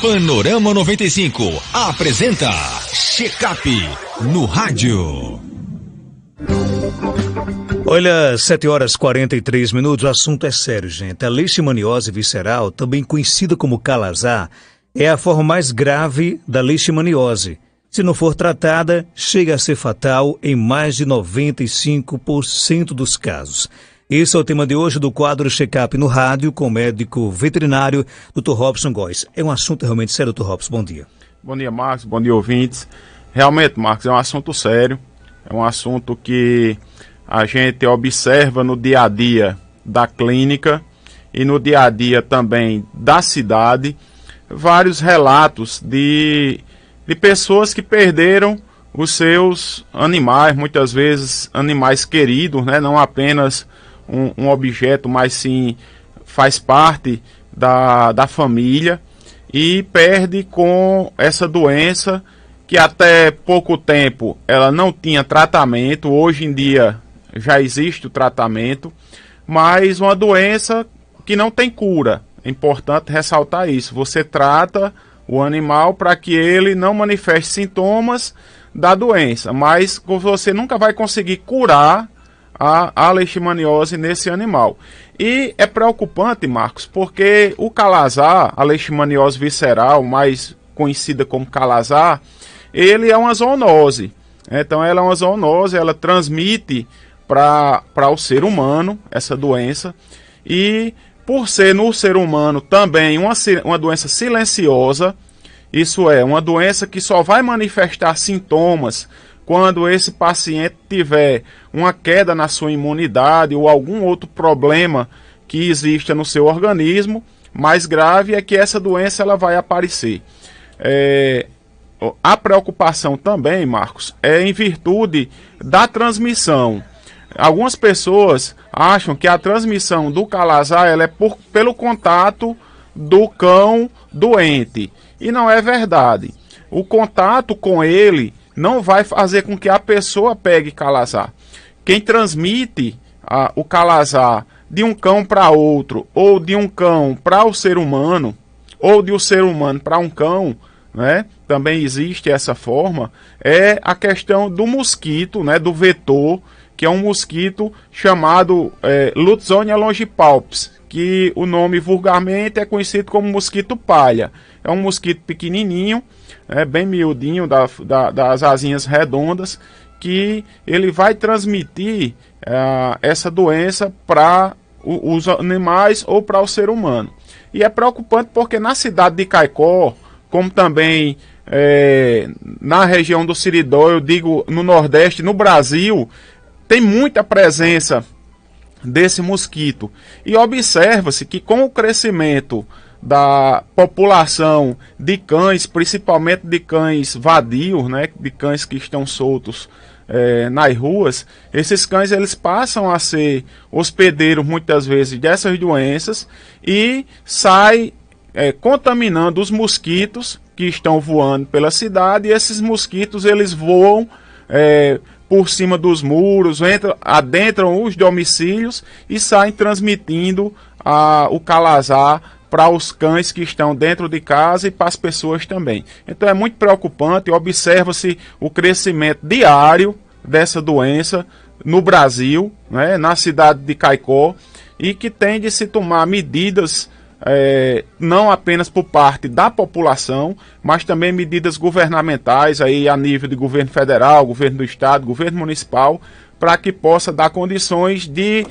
Panorama 95 apresenta Check-up no rádio. Olha, 7h43, o assunto é sério, gente. A leishmaniose visceral, também conhecida como calazar, é a forma mais grave da leishmaniose. Se não for tratada, chega a ser fatal em mais de 95% dos casos. Esse é o tema de hoje do quadro Check-up no rádio com o médico veterinário Dr. Robson Góes. É um assunto realmente sério, Dr. Robson. Bom dia. Bom dia, Marcos. Bom dia, ouvintes. Realmente, Marcos, é um assunto sério. É um assunto que a gente observa no dia a dia da clínica e no dia a dia também da cidade. Vários relatos de pessoas que perderam os seus animais, muitas vezes animais queridos, né? Não apenas um objeto, mas sim faz parte da família, e perde com essa doença que até pouco tempo ela não tinha tratamento. Hoje em dia já existe o tratamento, mas uma doença que não tem cura. É importante ressaltar isso. Você trata o animal para que ele não manifeste sintomas da doença, mas você nunca vai conseguir curar a leishmaniose nesse animal. E é preocupante, Marcos, porque o calazar, a leishmaniose visceral, mais conhecida como calazar, ele é uma zoonose. Então ela é uma zoonose, ela transmite para o ser humano essa doença, e por ser no ser humano também uma doença silenciosa, isso é, uma doença que só vai manifestar sintomas quando esse paciente tiver uma queda na sua imunidade ou algum outro problema que exista no seu organismo. Mais grave é que essa doença ela vai aparecer. A preocupação também, Marcos, é em virtude da transmissão. Algumas pessoas acham que a transmissão do calazar ela é pelo contato do cão doente. E não é verdade. O contato com ele não vai fazer com que a pessoa pegue calazar. Quem transmite o calazar de um cão para outro, ou de um cão para o ser humano, ou de um ser humano para um cão, né? Também existe essa forma, é a questão do mosquito, né? Do vetor, que é um mosquito chamado Lutzonia longipalpis, que o nome vulgarmente é conhecido como mosquito palha. É um mosquito pequenininho, bem miudinho, das asinhas redondas, que ele vai transmitir essa doença para os animais ou para o ser humano. E é preocupante porque na cidade de Caicó, como também na região do Seridó, eu digo no Nordeste, no Brasil, tem muita presença desse mosquito. E observa-se que com o crescimento da população de cães, principalmente de cães vadios, né, de cães que estão soltos nas ruas, esses cães eles passam a ser hospedeiros muitas vezes dessas doenças e saem contaminando os mosquitos que estão voando pela cidade. E esses mosquitos eles voam por cima dos muros, adentram os domicílios e saem transmitindo o calazar para os cães que estão dentro de casa e para as pessoas também. Então é muito preocupante. Observa-se o crescimento diário dessa doença no Brasil, né, na cidade de Caicó, e que tem de se tomar medidas não apenas por parte da população, mas também medidas governamentais aí a nível de governo federal, governo do estado, governo municipal, para que possa dar condições de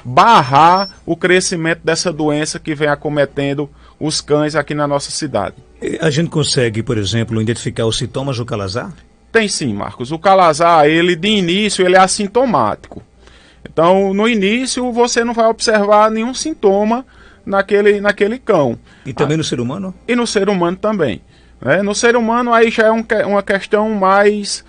barrar o crescimento dessa doença que vem acometendo os cães aqui na nossa cidade. A gente consegue, por exemplo, identificar os sintomas do calazar? Tem sim, Marcos. O calazar, ele de início, ele é assintomático. Então, no início, você não vai observar nenhum sintoma naquele cão. E também no ser humano? E no ser humano também. No ser humano aí já é uma questão mais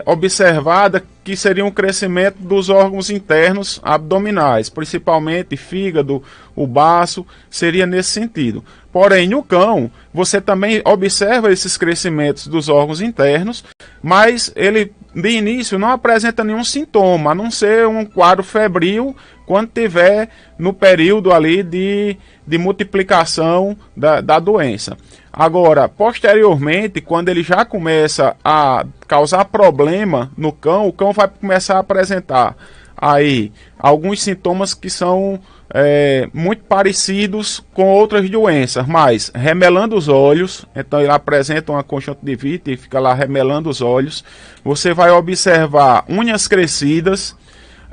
observada, que seria um crescimento dos órgãos internos abdominais, principalmente fígado, o baço, seria nesse sentido. Porém, no cão, você também observa esses crescimentos dos órgãos internos, mas ele de início não apresenta nenhum sintoma, a não ser um quadro febril quando tiver no período ali de multiplicação da doença. Agora, posteriormente, quando ele já começa a causar problema no cão, o cão vai começar a apresentar aí alguns sintomas que são muito parecidos com outras doenças, mas remelando os olhos, então ele apresenta uma conjuntivite e fica lá remelando os olhos. Você vai observar unhas crescidas,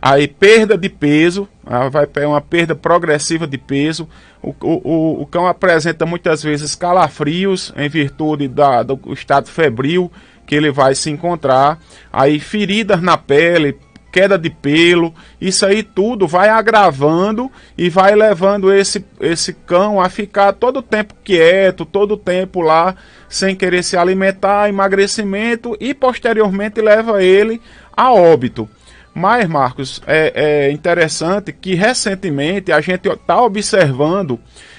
aí perda de peso, vai ter uma perda progressiva de peso. O cão apresenta muitas vezes calafrios em virtude do estado febril que ele vai se encontrar, aí feridas na pele, queda de pelo, isso aí tudo vai agravando e vai levando esse cão a ficar todo o tempo quieto, todo o tempo lá, sem querer se alimentar, emagrecimento, e posteriormente leva ele a óbito. Mas, Marcos, é interessante que recentemente a gente está observando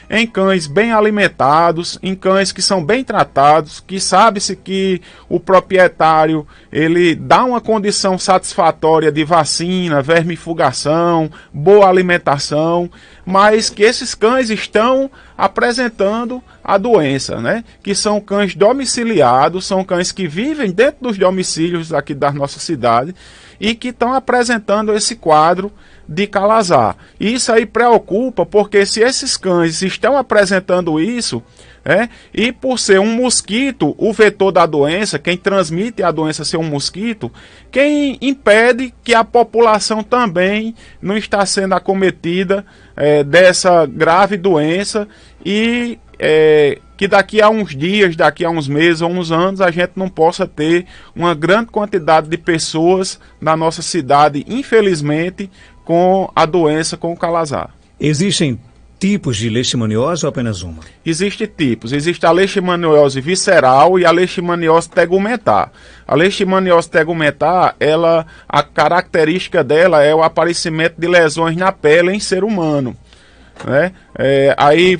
em cães bem alimentados, em cães que são bem tratados, que sabe-se que o proprietário ele dá uma condição satisfatória de vacina, vermifugação, boa alimentação, mas que esses cães estão apresentando a doença, né? Que são cães domiciliados, são cães que vivem dentro dos domicílios aqui da nossa cidade e que estão apresentando esse quadro de calazar. Isso aí preocupa, porque se esses cães estão apresentando isso, e por ser um mosquito, o vetor da doença, quem transmite a doença ser um mosquito, quem impede que a população também não está sendo acometida dessa grave doença e que daqui a uns dias, daqui a uns meses ou uns anos, a gente não possa ter uma grande quantidade de pessoas na nossa cidade, infelizmente, com a doença, com o calazar. Existem tipos de leishmaniose ou apenas uma? Existem tipos. Existe a leishmaniose visceral e a leishmaniose tegumentar. A leishmaniose tegumentar, a característica dela é o aparecimento de lesões na pele em ser humano, né? Aí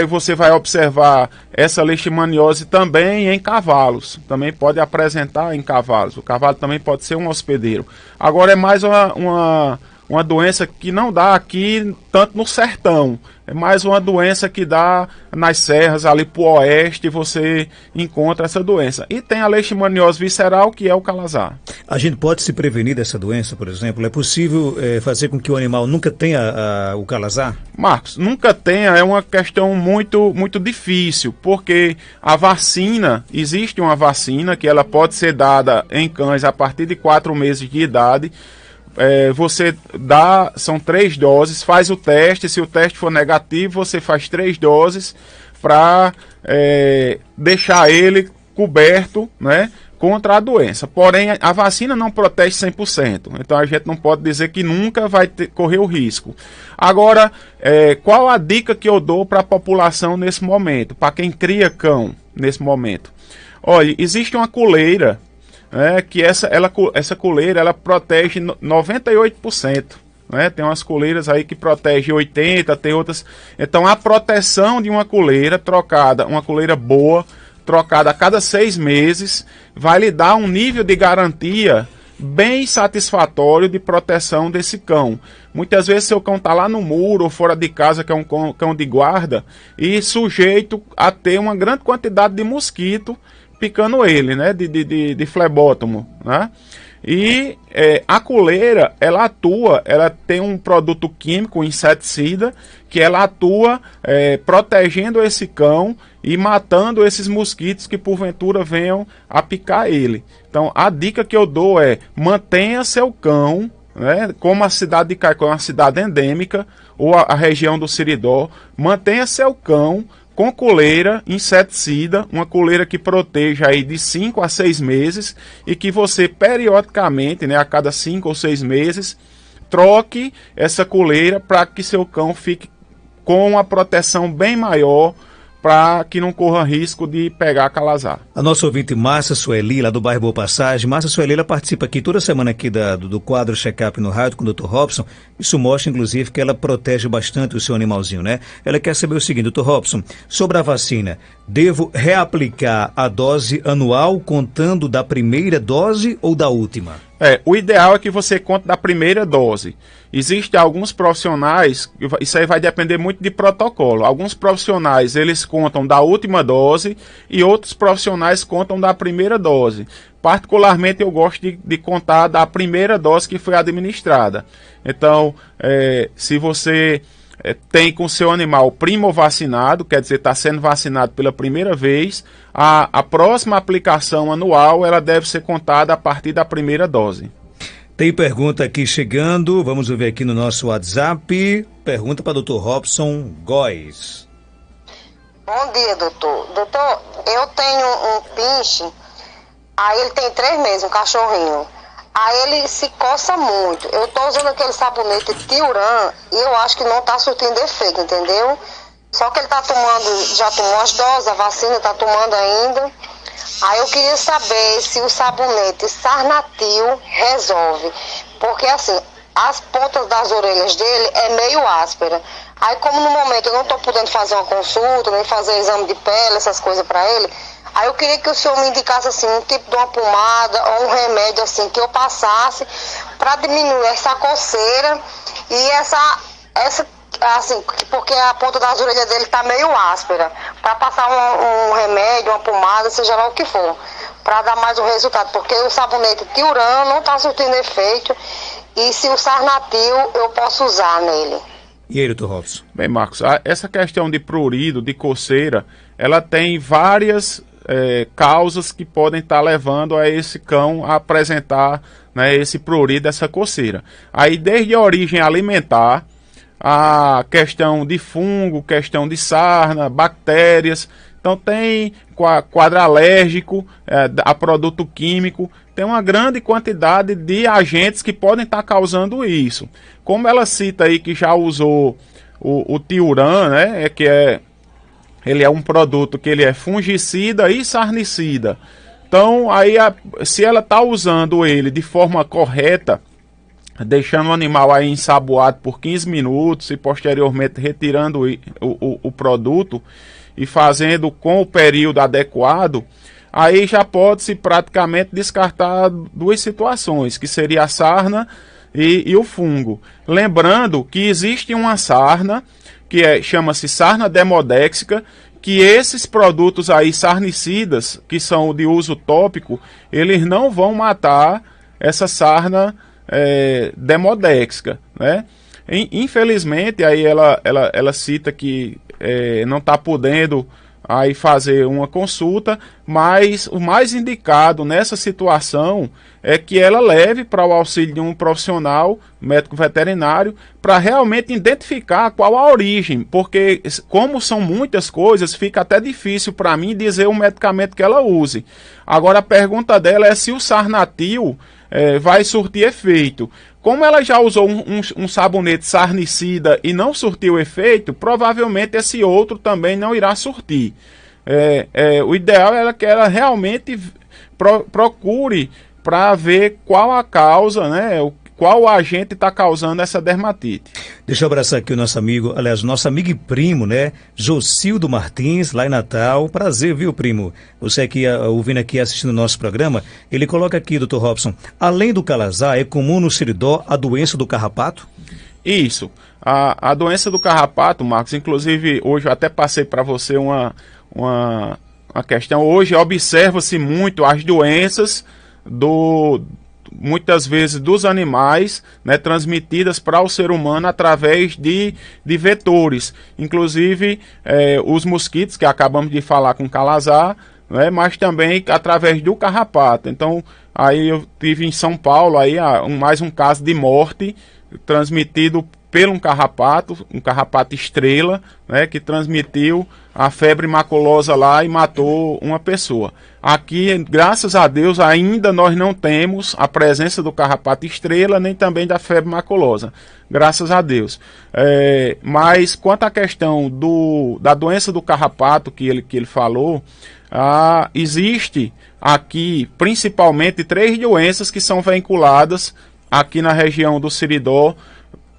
você vai observar essa leishmaniose também em cavalos. Também pode apresentar em cavalos. O cavalo também pode ser um hospedeiro. Agora é mais uma doença que não dá aqui tanto no sertão. É mais uma doença que dá nas serras, ali pro oeste, você encontra essa doença. E tem a leishmaniose visceral, que é o calazar. A gente pode se prevenir dessa doença, por exemplo? É possível fazer com que o animal nunca tenha o calazar? Marcos, nunca tenha é uma questão muito, muito difícil, porque a vacina, existe uma vacina que ela pode ser dada em cães a partir de 4 meses de idade. Você dá, são 3 doses, faz o teste, se o teste for negativo, você faz 3 doses para deixar ele coberto, né, contra a doença. Porém, a vacina não protege 100%, então a gente não pode dizer que nunca vai correr o risco. Agora, qual a dica que eu dou para a população nesse momento, para quem cria cão nesse momento? Olha, existe uma coleira, que essa coleira ela protege 98%. Né? Tem umas coleiras aí que protegem 80%, tem outras. Então a proteção de uma coleira trocada, uma coleira boa, trocada a cada 6 meses, vai lhe dar um nível de garantia bem satisfatório de proteção desse cão. Muitas vezes seu cão está lá no muro ou fora de casa, que é um cão de guarda, e sujeito a ter uma grande quantidade de mosquito picando ele, né, de flebótomo, né? E a coleira, ela tem um produto químico, um inseticida, que ela atua protegendo esse cão e matando esses mosquitos que porventura venham a picar ele. Então a dica que eu dou é: mantenha seu cão, né, como a cidade de Caicó é uma cidade endêmica, ou a região do Seridó, mantenha seu cão com coleira inseticida, uma coleira que proteja aí de 5 a 6 meses e que você periodicamente, né, a cada 5 ou 6 meses, troque essa coleira para que seu cão fique com uma proteção bem maior, para que não corra risco de pegar calazar. A nossa ouvinte Márcia Sueli, lá do bairro Boa Passagem. Márcia Sueli, ela participa aqui toda semana aqui do quadro Check-up no rádio com o Dr. Robson. Isso mostra, inclusive, que ela protege bastante o seu animalzinho, né? Ela quer saber o seguinte: Dr. Robson, sobre a vacina, Devo reaplicar a dose anual contando da primeira dose ou da última? O ideal é que você conte da primeira dose. Existem alguns profissionais, isso aí vai depender muito de protocolo. Alguns profissionais, eles contam da última dose e outros profissionais contam da primeira dose. Particularmente, eu gosto de contar da primeira dose que foi administrada. Então, se você tem com seu animal primo vacinado, quer dizer, está sendo vacinado pela primeira vez, a próxima aplicação anual ela deve ser contada a partir da primeira dose. Tem pergunta aqui chegando, vamos ver aqui no nosso WhatsApp. Pergunta para o Dr. Robson Góes. Bom dia, doutor. Doutor, eu tenho um pinche, aí ele tem 3 meses, um cachorrinho. Aí ele se coça muito. Eu tô usando aquele sabonete Tiuran e eu acho que não tá surtindo efeito, entendeu? Só que ele tá tomando, já tomou as doses, a vacina tá tomando ainda. Aí eu queria saber se o sabonete Sarnatil resolve. Porque assim, as pontas das orelhas dele é meio áspera. Aí como no momento eu não tô podendo fazer uma consulta, nem fazer exame de pele, essas coisas pra ele, aí eu queria que o senhor me indicasse assim, um tipo de uma pomada ou um remédio assim, que eu passasse para diminuir essa coceira e essa assim, porque a ponta das orelhas dele tá meio áspera, para passar um remédio, uma pomada, seja lá o que for, para dar mais um resultado, porque o sabonete Tiuran não tá surtindo efeito e se o Sarnatil eu posso usar nele. E aí, doutor Robson? Bem, Marcos, essa questão de prurido, de coceira, ela tem várias causas que podem estar levando a esse cão a apresentar, né, esse prurido, essa coceira. Aí desde a origem alimentar, a questão de fungo, questão de sarna, bactérias, então tem quadro alérgico, a produto químico, tem uma grande quantidade de agentes que podem estar causando isso. Como ela cita aí que já usou o Tiuran, né, ele é um produto que ele é fungicida e sarnicida. Então, aí se ela está usando ele de forma correta, deixando o animal aí ensaboado por 15 minutos e posteriormente retirando o produto e fazendo com o período adequado, aí já pode-se praticamente descartar 2 situações, que seria a sarna e o fungo. Lembrando que existe uma sarna, que chama-se sarna demodéxica, que esses produtos aí sarnicidas, que são de uso tópico, eles não vão matar essa sarna demodéxica, né? Infelizmente, aí ela cita que não está podendo aí fazer uma consulta, mas o mais indicado nessa situação é que ela leve para o auxílio de um profissional, médico veterinário, para realmente identificar qual a origem, porque como são muitas coisas, fica até difícil para mim dizer o medicamento que ela use. Agora a pergunta dela é se o Sarnatil vai surtir efeito. Como ela já usou um sabonete sarnicida e não surtiu efeito, provavelmente esse outro também não irá surtir. O ideal é que ela realmente procure para ver qual a causa, né, qual agente está causando essa dermatite. Deixa eu abraçar aqui o nosso amigo, aliás, nosso amigo e primo, né? Jocildo Martins, lá em Natal. Prazer, viu, primo? Você aqui, ouvindo aqui, assistindo o nosso programa, ele coloca aqui, doutor Robson, além do calazar, é comum no Seridó a doença do carrapato? Isso. A doença do carrapato, Marcos, inclusive, hoje eu até passei para você uma questão. Hoje observa-se muito as doenças muitas vezes dos animais, né, transmitidas para o ser humano através de vetores, inclusive os mosquitos, que acabamos de falar com calazar, né, mas também através do carrapato. Então, aí eu tive em São Paulo aí, mais um caso de morte transmitido pelo um carrapato estrela, né, que transmitiu a febre maculosa lá e matou uma pessoa. Aqui, graças a Deus, ainda nós não temos a presença do carrapato estrela, nem também da febre maculosa. Graças a Deus. Mas quanto à questão da doença do carrapato que ele falou, existe aqui principalmente 3 doenças que são vinculadas aqui na região do Seridó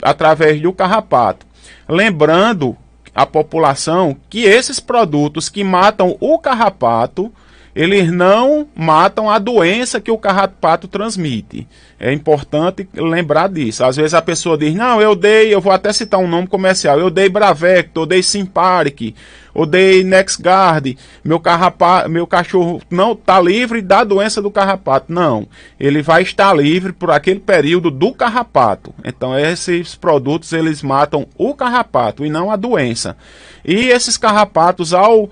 através do carrapato. Lembrando à população que esses produtos que matam o carrapato, eles não matam a doença que o carrapato transmite. É importante lembrar disso. Às vezes a pessoa diz, não, eu vou até citar um nome comercial, eu dei Bravecto, eu dei Simparic, eu dei NexGard, meu cachorro não está livre da doença do carrapato. Não, ele vai estar livre por aquele período do carrapato. Então esses produtos, eles matam o carrapato e não a doença. E esses carrapatos, ao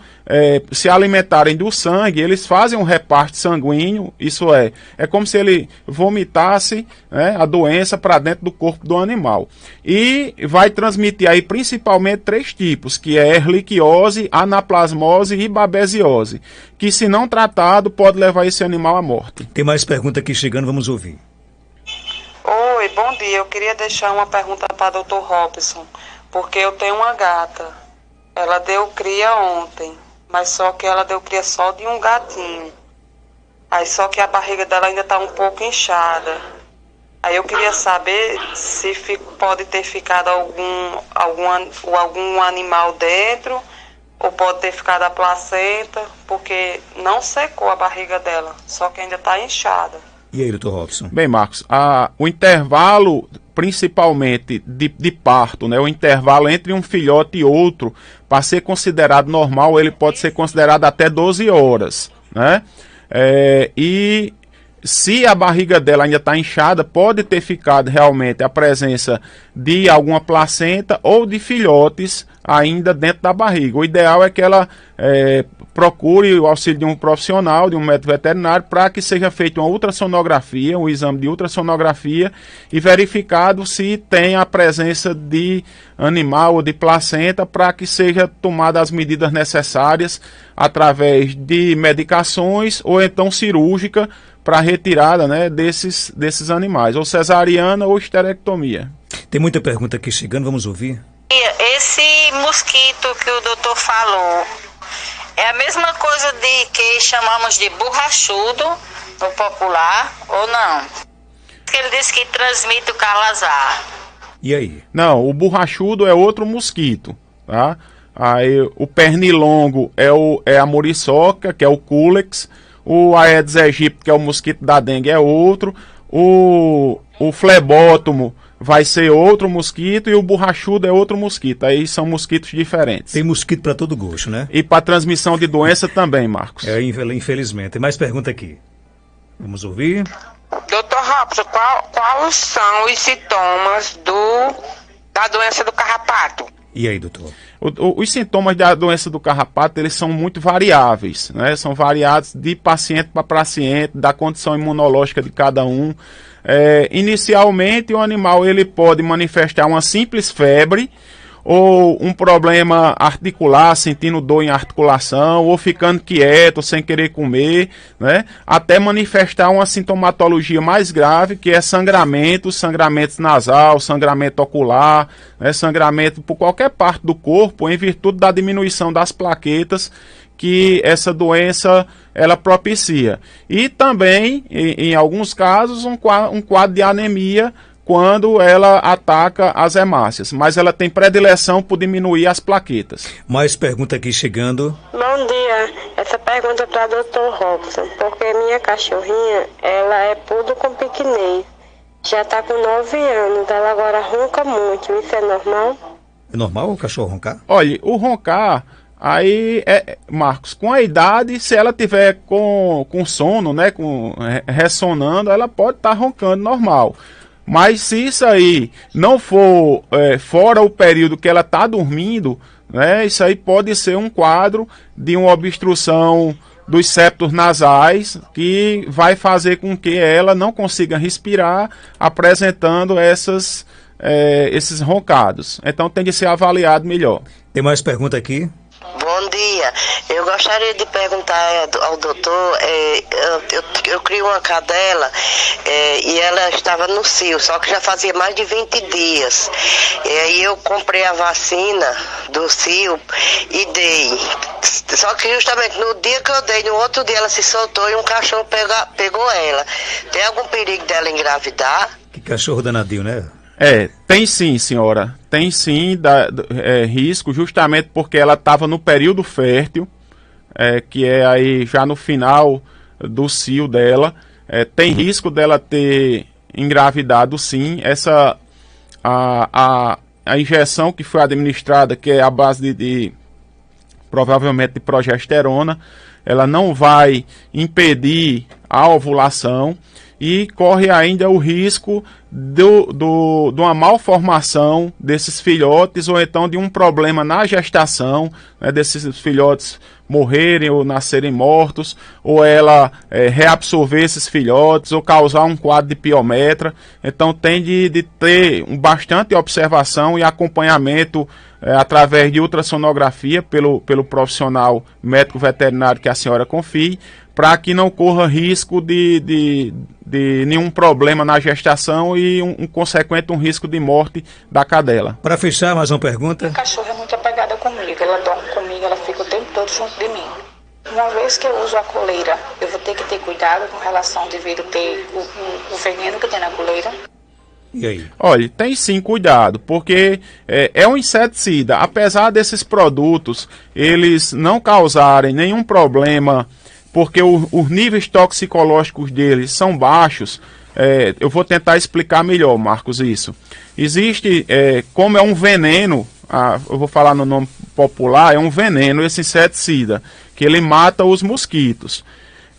se alimentarem do sangue, eles fazem um reparto sanguíneo, isso é como se ele vomitasse, né, a doença para dentro do corpo do animal. E vai transmitir aí principalmente 3 tipos, que é erliquiose, anaplasmose e babesiose, que se não tratado pode levar esse animal à morte. Tem mais pergunta aqui chegando, vamos ouvir. Oi, bom dia. Eu queria deixar uma pergunta para o Dr. Robson, porque eu tenho uma gata. Ela deu cria ontem, mas só que ela deu cria só de um gatinho. Aí só que a barriga dela ainda está um pouco inchada. Aí eu queria saber se pode ter ficado algum animal dentro, ou pode ter ficado a placenta, porque não secou a barriga dela, só que ainda está inchada. E aí, doutor Robson? Bem, Marcos, o intervalo, principalmente de parto, né, o intervalo entre um filhote e outro, para ser considerado normal, ele pode ser considerado até 12 horas, né? E se a barriga dela ainda está inchada, pode ter ficado realmente a presença de alguma placenta ou de filhotes ainda dentro da barriga. O ideal é que ela procure o auxílio de um profissional, de um médico veterinário, para que seja feita uma ultrassonografia, um exame de ultrassonografia e verificado se tem a presença de animal ou de placenta, para que seja tomada as medidas necessárias através de medicações ou então cirúrgica para retirada, né, desses animais, ou cesariana ou esterectomia. Tem muita pergunta aqui chegando, vamos ouvir. Esse mosquito que o doutor falou é a mesma coisa de que chamamos de borrachudo no popular, ou não? Ele disse que transmite o calazar. E aí? Não, o borrachudo é outro mosquito, tá? Aí o pernilongo é a muriçoca, que é o culex. O Aedes aegypti, que é o mosquito da dengue, é outro. O flebótomo vai ser outro mosquito e o borrachudo é outro mosquito. Aí são mosquitos diferentes. Tem mosquito para todo gosto, né? E para transmissão de doença também, Marcos. Infelizmente. Tem mais pergunta aqui. Vamos ouvir. Doutor Robson, quais são os sintomas da doença do carrapato? E aí, doutor? Os sintomas da doença do carrapato, eles são muito variáveis, né? São variados de paciente para paciente, da condição imunológica de cada um. Inicialmente, o animal ele pode manifestar uma simples febre, ou um problema articular, sentindo dor em articulação, ou ficando quieto, sem querer comer, né? Até manifestar uma sintomatologia mais grave, que é sangramento nasal, sangramento ocular, né? Sangramento por qualquer parte do corpo, em virtude da diminuição das plaquetas que essa doença ela propicia. E também, em alguns casos, um quadro de anemia, quando ela ataca as hemácias, mas ela tem predileção por diminuir as plaquetas. Mais pergunta aqui chegando. Bom dia, essa pergunta é para o Dr. Robson, porque minha cachorrinha, ela é pudo com piquenês, já está com 9 anos, ela agora ronca muito, isso é normal? É normal o cachorro roncar? Olha, o roncar, aí, Marcos, com a idade, se ela tiver com sono, né, ressonando, ela pode estar roncando normal. Mas se isso aí não for fora o período que ela está dormindo, né, isso aí pode ser um quadro de uma obstrução dos septos nasais, que vai fazer com que ela não consiga respirar, apresentando esses roncados. Então tem de ser avaliado melhor. Tem mais pergunta aqui? Bom dia, eu gostaria de perguntar ao doutor, eu crio uma cadela e ela estava no cio, só que já fazia mais de 20 dias. E aí eu comprei a vacina do cio e dei. Só que justamente no dia que eu dei, no outro dia ela se soltou e um cachorro pegou ela. Tem algum perigo dela engravidar? Que cachorro danadinho, né? Tem sim, senhora. Tem sim risco, justamente porque ela estava no período fértil, que é aí já no final do cio dela. Tem risco dela ter engravidado sim. A injeção que foi administrada, que é a base provavelmente de progesterona, ela não vai impedir a ovulação e corre ainda o risco de uma malformação desses filhotes ou então de um problema na gestação, né, desses filhotes morrerem ou nascerem mortos, ou ela reabsorver esses filhotes ou causar um quadro de piometra. Então tem de ter bastante observação e acompanhamento através de ultrassonografia pelo profissional médico veterinário que a senhora confie, para que não corra risco de nenhum problema na gestação e um consequente risco de morte da cadela. Para fechar, mais uma pergunta. A cachorra é muito apegada comigo, ela dorme comigo, ela fica o tempo todo junto de mim. Uma vez que eu uso a coleira, eu vou ter que ter cuidado com relação devido ter o veneno que tem na coleira. E aí? Olha, tem sim cuidado, porque é um inseticida. Apesar desses produtos eles não causarem nenhum problema, porque os níveis toxicológicos deles são baixos, eu vou tentar explicar melhor, Marcos, isso. Existe, como é um veneno, eu vou falar no nome popular, é um veneno esse inseticida, que ele mata os mosquitos.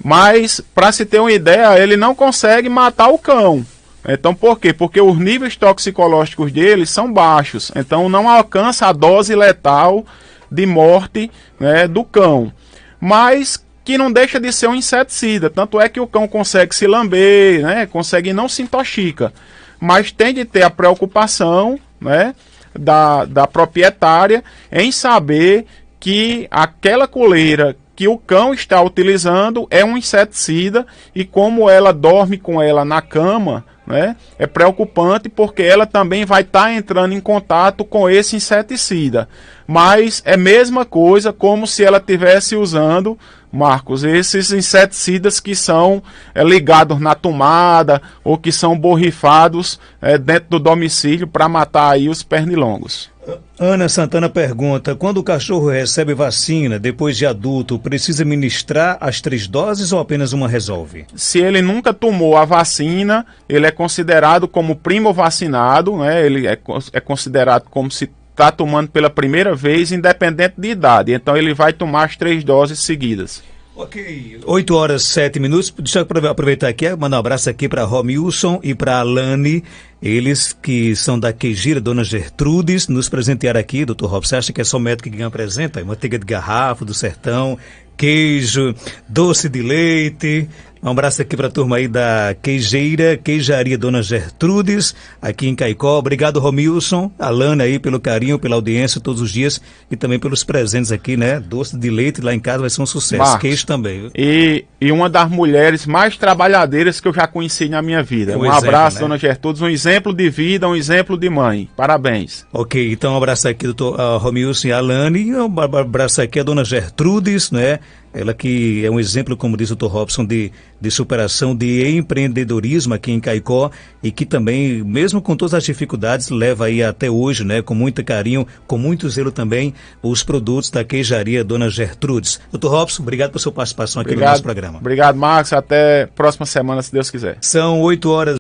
Mas, para se ter uma ideia, ele não consegue matar o cão. Então, por quê? Porque os níveis toxicológicos deles são baixos. Então, não alcança a dose letal de morte, né, do cão. Mas que não deixa de ser um inseticida. Tanto é que o cão consegue se lamber, né, consegue não se intoxica. Mas tem de ter a preocupação, né, da proprietária em saber que aquela coleira que o cão está utilizando é um inseticida, e como ela dorme com ela na cama, né, é preocupante, porque ela também vai estar entrando em contato com esse inseticida. Mas é a mesma coisa como se ela estivesse usando, Marcos, esses inseticidas que são ligados na tomada ou que são borrifados dentro do domicílio para matar aí os pernilongos. Ana Santana pergunta: quando o cachorro recebe vacina depois de adulto, precisa ministrar as 3 doses ou apenas uma resolve? Se ele nunca tomou a vacina, ele é considerado como primo vacinado, né? Ele é considerado como se está tomando pela primeira vez, independente de idade. Então ele vai tomar as 3 doses seguidas. Ok, 8h07. Deixa eu aproveitar aqui, mandar um abraço aqui para Romilson e para Alane, eles que são da Queijeira, Dona Gertrudes, nos presentearam aqui. Doutor Robson, você acha que é só médico que ganha presente? Manteiga de garrafa do sertão, queijo, doce de leite. Um abraço aqui para a turma aí da Queijeira, Queijaria Dona Gertrudes, aqui em Caicó. Obrigado, Romilson, Alane aí pelo carinho, pela audiência todos os dias e também pelos presentes aqui, né? Doce de leite lá em casa vai ser um sucesso. Marcos, queijo também. E uma das mulheres mais trabalhadeiras que eu já conheci na minha vida. Um abraço, né, Dona Gertrudes, um exemplo de vida, um exemplo de mãe. Parabéns. Ok, então um abraço aqui, doutor Romilson e Alane, e um abraço aqui a Dona Gertrudes, né? Ela que é um exemplo, como diz o Dr. Robson, de superação, de empreendedorismo aqui em Caicó, e que também, mesmo com todas as dificuldades, leva aí até hoje, né, com muito carinho, com muito zelo também, os produtos da Queijaria Dona Gertrudes. Dr. Robson, obrigado por sua participação aqui no nosso programa. Obrigado, Marcos. Até próxima semana, se Deus quiser. São 8h.